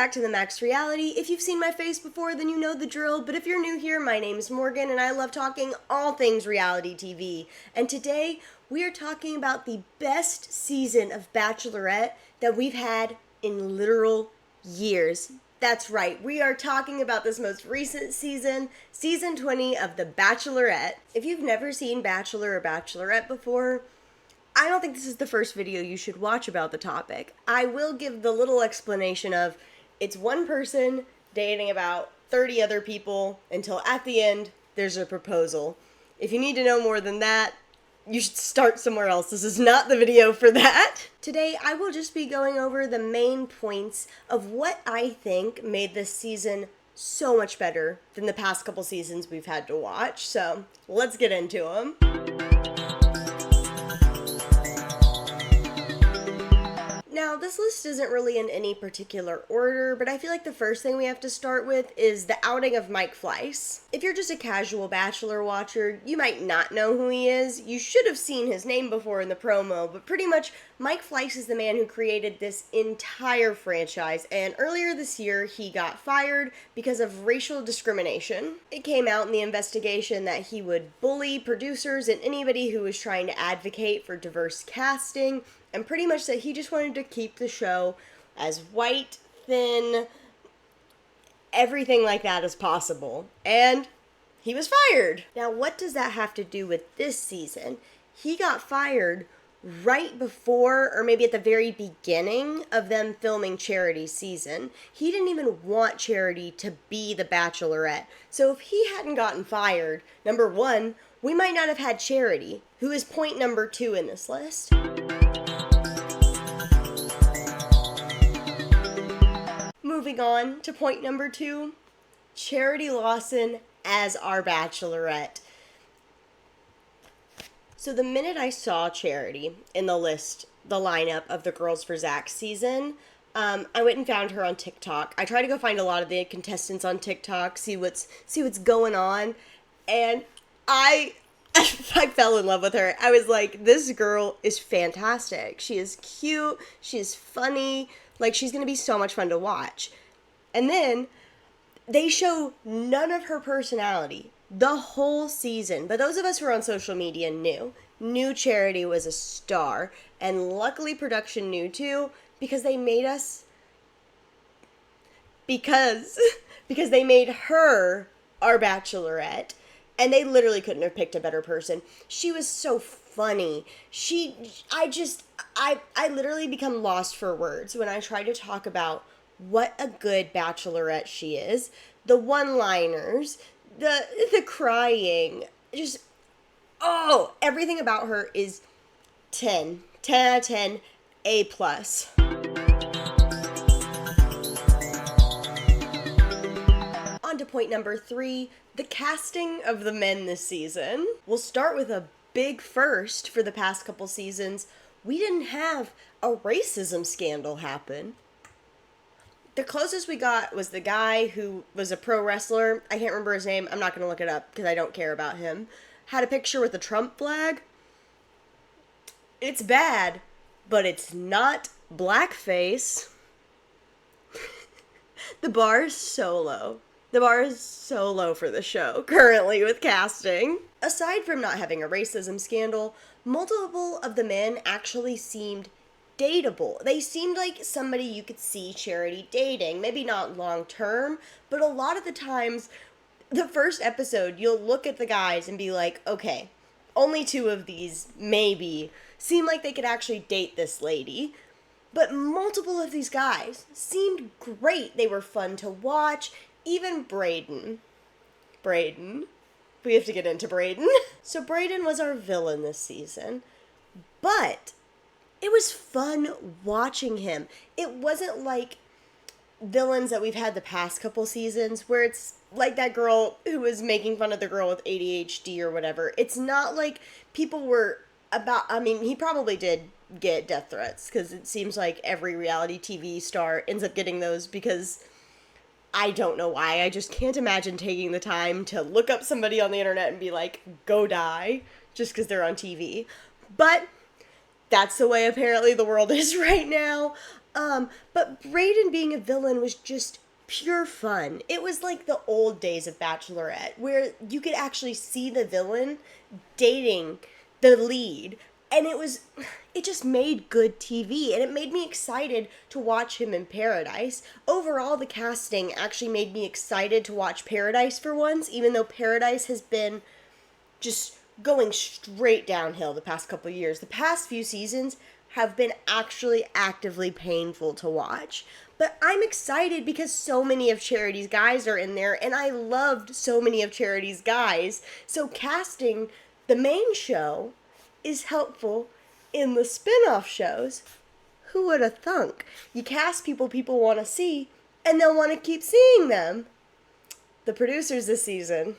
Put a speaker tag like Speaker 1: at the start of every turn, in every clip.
Speaker 1: back to the Max Reality. If you've seen my face before, then you know the drill, but if you're new here, my name is Morgan, and I love talking all things reality TV. And today, we are talking about the best season of Bachelorette that we've had in literal years. That's right, we are talking about this most recent season, season 20 of The Bachelorette. If you've never seen Bachelor or Bachelorette before, I don't think this is the first video you should watch about the topic. I will give the little explanation of it's one person dating about 30 other people until at the end there's a proposal. If you need to know more than that, you should start somewhere else. This is not the video for that. Today, I will just be going over the main points of what I think made this season so much better than the past couple seasons we've had to watch. So, let's get into them. Now, this list isn't really in any particular order, but I feel like the first thing we have to start with is the outing of Mike Fleiss. If you're just a casual Bachelor watcher, you might not know who he is. You should have seen his name before in the promo, but pretty much Mike Fleiss is the man who created this entire franchise, and earlier this year he got fired because of racial discrimination. It came out in the investigation that he would bully producers and anybody who was trying to advocate for diverse casting, and pretty much that he just wanted to keep the show as white, thin, everything like that as possible. And he was fired. Now, what does that have to do with this season? He got fired right before, or maybe at the very beginning of them filming Charity's season. He didn't even want Charity to be the Bachelorette. So if he hadn't gotten fired, number one, we might not have had Charity, who is point number 2 in this list. Moving on to point number 2, Charity Lawson as our Bachelorette. So the minute I saw Charity in the list, the lineup of the Girls for Zach season, I went and found her on TikTok. I try to go find a lot of the contestants on TikTok, see what's going on, and I fell in love with her. I was like, this girl is fantastic. She is cute, she is funny, like she's gonna be so much fun to watch. And then they show none of her personality the whole season, but those of us who are on social media knew Charity was a star, and luckily production knew too, because they made us, because they made her our Bachelorette, and they literally couldn't have picked a better person. She was so funny. I literally become lost for words when I try to talk about what a good Bachelorette she is. The one-liners, the crying, just, everything about her is 10 out of 10, A+. On to point number 3, the casting of the men this season. We'll start with a big first for the past couple seasons. We didn't have a racism scandal happen. The closest we got was the guy who was a pro wrestler. I can't remember his name. I'm not going to look it up because I don't care about him. Had a picture with a Trump flag. It's bad, but it's not blackface. The bar is so low. The bar is so low for the show currently with casting. Aside from not having a racism scandal, multiple of the men actually seemed dateable. They seemed like somebody you could see Charity dating. Maybe not long term, but a lot of the times, the first episode, you'll look at the guys and be like, okay, only 2 of these maybe seem like they could actually date this lady. But multiple of these guys seemed great. They were fun to watch. Even Braden. We have to get into Braden. So Braden was our villain this season. But it was fun watching him. It wasn't like villains that we've had the past couple seasons where it's like that girl who was making fun of the girl with ADHD or whatever. It's not like people were about, I mean, he probably did get death threats because it seems like every reality TV star ends up getting those because I don't know why. I just can't imagine taking the time to look up somebody on the internet and be like, go die, just because they're on TV. But that's the way apparently the world is right now. But Brayden being a villain was just pure fun. It was like the old days of Bachelorette, where you could actually see the villain dating the lead. And it just made good TV, and it made me excited to watch him in Paradise. Overall, the casting actually made me excited to watch Paradise for once, even though Paradise has been just going straight downhill the past couple of years. The past few seasons have been actually actively painful to watch. But I'm excited because so many of Charity's guys are in there, and I loved so many of Charity's guys. So casting the main show is helpful in the spin-off shows. Who would have thunk? You cast people want to see, and they'll want to keep seeing them. The producers this season.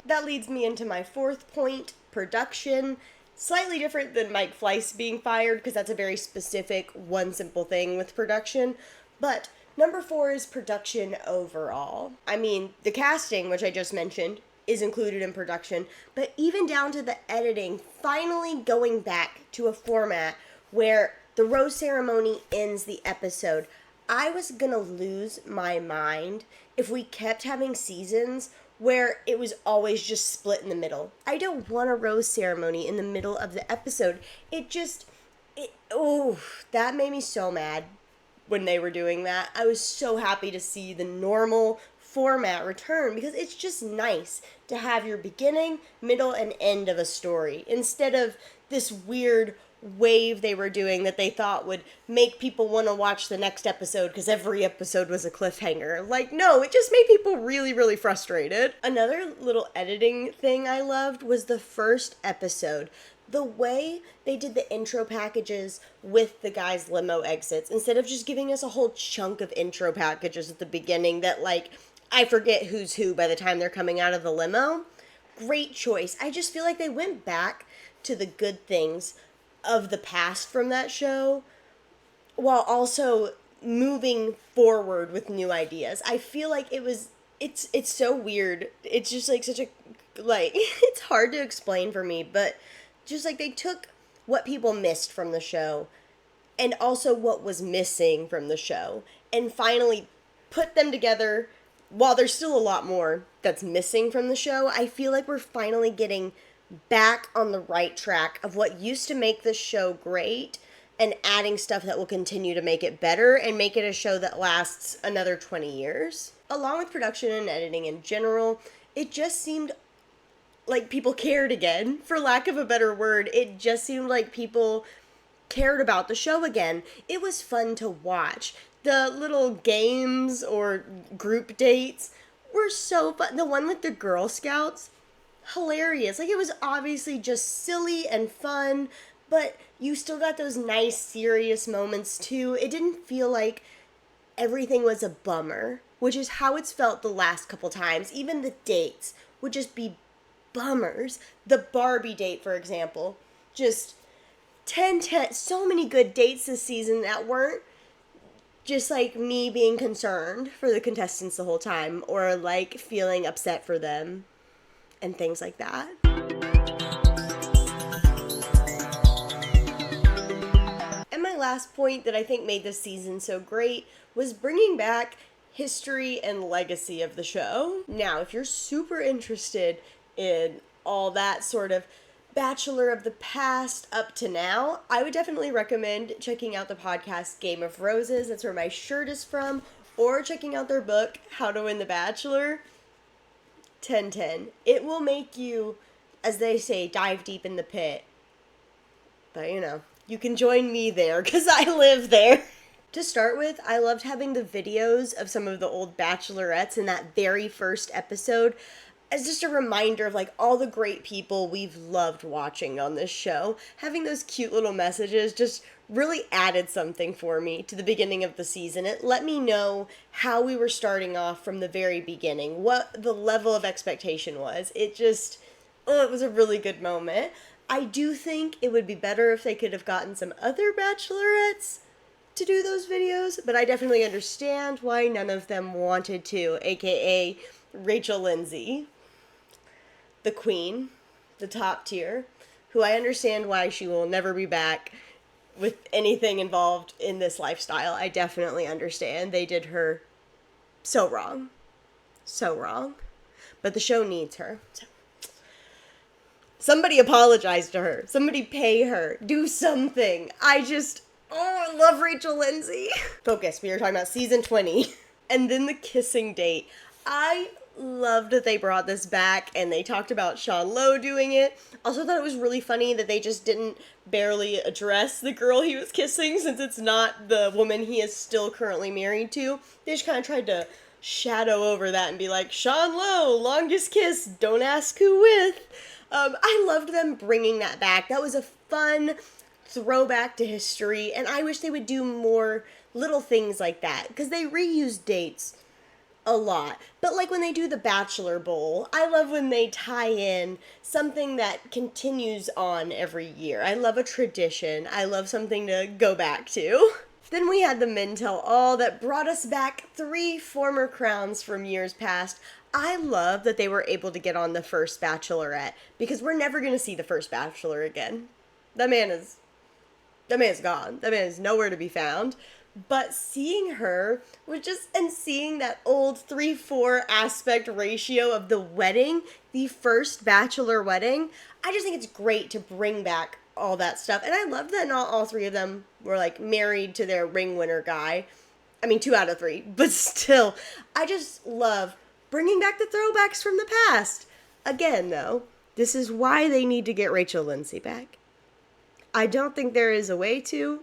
Speaker 1: That leads me into my fourth point, production. Slightly different than Mike Fleiss being fired, because that's a very specific, one simple thing with production. But number 4 is production overall. I mean, the casting, which I just mentioned, is included in production, but even down to the editing, finally going back to a format where the rose ceremony ends the episode. I was gonna lose my mind if we kept having seasons where it was always just split in the middle. I don't want a rose ceremony in the middle of the episode. That made me so mad when they were doing that. I was so happy to see the normal format return, because it's just nice to have your beginning, middle, and end of a story instead of this weird wave they were doing that they thought would make people want to watch the next episode because every episode was a cliffhanger. Like, no, it just made people really, really frustrated. Another little editing thing I loved was the first episode. The way they did the intro packages with the guys' limo exits, instead of just giving us a whole chunk of intro packages at the beginning that, like, I forget who's who by the time they're coming out of the limo. Great choice. I just feel like they went back to the good things of the past from that show while also moving forward with new ideas. I feel like it's so weird. It's just like such a, like, it's hard to explain for me, but just like they took what people missed from the show and also what was missing from the show and finally put them together. While there's still a lot more that's missing from the show, I feel like we're finally getting back on the right track of what used to make this show great and adding stuff that will continue to make it better and make it a show that lasts another 20 years. Along with production and editing in general, it just seemed like people cared again, for lack of a better word. It just seemed like people cared about the show again. It was fun to watch. The little games or group dates were so fun. The one with the Girl Scouts, hilarious. Like, it was obviously just silly and fun, but you still got those nice serious moments too. It didn't feel like everything was a bummer, which is how it's felt the last couple times. Even the dates would just be bummers. The Barbie date, for example, just 10, so many good dates this season that weren't just like me being concerned for the contestants the whole time or like feeling upset for them and things like that. And my last point that I think made this season so great was bringing back history and legacy of the show. Now, if you're super interested in all that sort of Bachelor of the past up to now, I would definitely recommend checking out the podcast Game of Roses. That's where my shirt is from. Or checking out their book, How to Win the Bachelor. 10/10. It will make you, as they say, dive deep in the pit. But, you know, you can join me there because I live there. To start with, I loved having the videos of some of the old Bachelorettes in that very first episode as just a reminder of like all the great people we've loved watching on this show. Having those cute little messages just really added something for me to the beginning of the season. It let me know how we were starting off from the very beginning, what the level of expectation was. It was a really good moment. I do think it would be better if they could have gotten some other Bachelorettes to do those videos, but I definitely understand why none of them wanted to, aka Rachel Lindsay, the queen, the top tier, who I understand why she will never be back with anything involved in this lifestyle. I definitely understand. They did her so wrong. So wrong. But the show needs her. So somebody apologize to her. Somebody pay her. Do something. I love Rachel Lindsay. Focus. We were talking about season 20. And then the kissing date. I loved that they brought this back and they talked about Sean Lowe doing it. Also thought it was really funny that they just didn't barely address the girl he was kissing, since it's not the woman he is still currently married to. They just kind of tried to shadow over that and be like, Sean Lowe, longest kiss, don't ask who with. I loved them bringing that back. That was a fun throwback to history, and I wish they would do more little things like that, because they reuse dates a lot. But like when they do the Bachelor Bowl, I love when they tie in something that continues on every year. I love a tradition. I love something to go back to. Then we had the Men Tell All that brought us back 3 former crowns from years past. I love that they were able to get on the first Bachelorette, because we're never going to see the first Bachelor again. That man is gone. That man is nowhere to be found. But seeing her was and seeing that old 3-4 aspect ratio of the wedding, the first Bachelor wedding, I just think it's great to bring back all that stuff. And I love that not all 3 of them were like married to their ring winner guy. I mean, 2 out of 3, but still, I just love bringing back the throwbacks from the past. Again, though, this is why they need to get Rachel Lindsay back. I don't think there is a way to,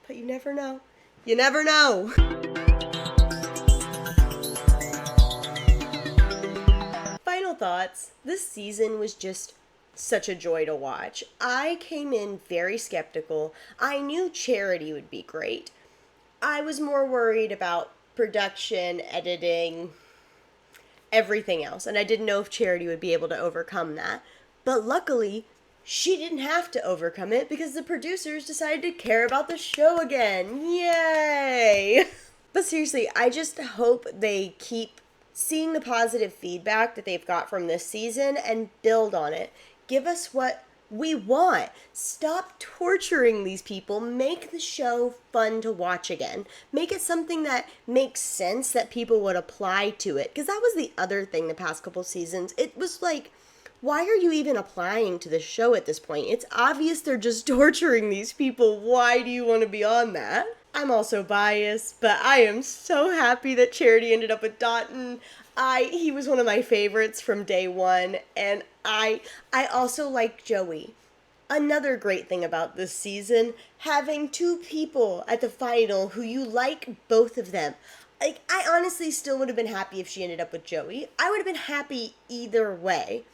Speaker 1: but you never know. You never know. Final thoughts. This season was just such a joy to watch. I came in very skeptical. I knew Charity would be great. I was more worried about production, editing, everything else, and I didn't know if Charity would be able to overcome that. But luckily, she didn't have to overcome it, because the producers decided to care about the show again. Yay! But seriously, I just hope they keep seeing the positive feedback that they've got from this season and build on it. Give us what we want. Stop torturing these people. Make the show fun to watch again. Make it something that makes sense, that people would apply to it. Because that was the other thing the past couple seasons. It was like, why are you even applying to the show at this point? It's obvious they're just torturing these people. Why do you want to be on that? I'm also biased, but I am so happy that Charity ended up with Dotton. He was one of my favorites from day one, and I also like Joey. Another great thing about this season, having 2 people at the final who you like both of them. Like, I honestly still would have been happy if she ended up with Joey. I would have been happy either way.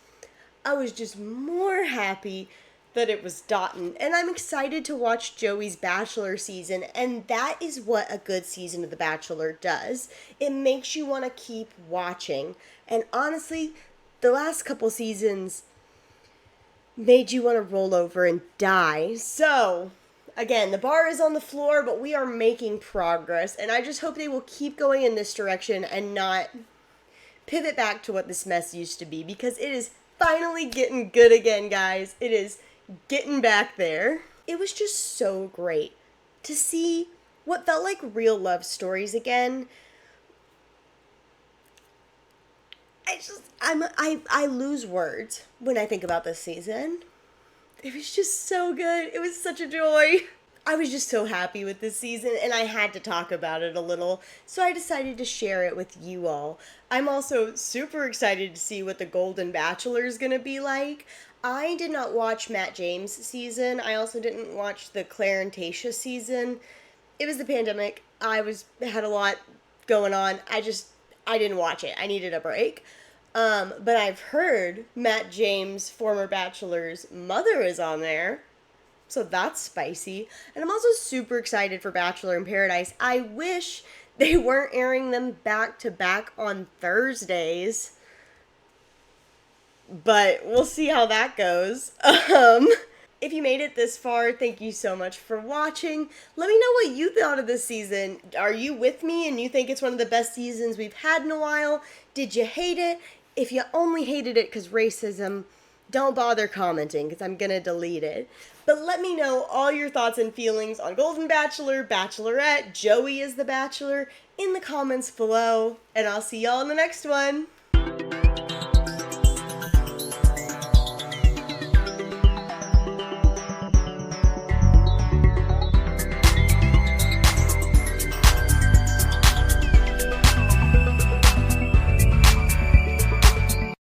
Speaker 1: I was just more happy that it was Dotton. And I'm excited to watch Joey's Bachelor season, and that is what a good season of The Bachelor does. It makes you want to keep watching. And honestly, the last couple seasons made you want to roll over and die. So, again, the bar is on the floor, but we are making progress. And I just hope they will keep going in this direction and not pivot back to what this mess used to be, because it is finally getting good again, guys. It is getting back there. It was just so great to see what felt like real love stories again. I lose words when I think about this season. It was just so good. It was such a joy. I was just so happy with this season, and I had to talk about it a little, so I decided to share it with you all. I'm also super excited to see what the Golden Bachelor is going to be like. I did not watch Matt James' season. I also didn't watch the Claire and Tayshia season. It was the pandemic. I had a lot going on. I didn't watch it. I needed a break. But I've heard Matt James, former Bachelor's mother, is on there. So that's spicy. And I'm also super excited for Bachelor in Paradise. I wish they weren't airing them back to back on Thursdays. But we'll see how that goes. If you made it this far, thank you so much for watching. Let me know what you thought of this season. Are you with me and you think it's one of the best seasons we've had in a while? Did you hate it? If you only hated it because racism, don't bother commenting because I'm gonna delete it. But let me know all your thoughts and feelings on Golden Bachelor, Bachelorette, Joey is the Bachelor in the comments below. And I'll see y'all in the next one.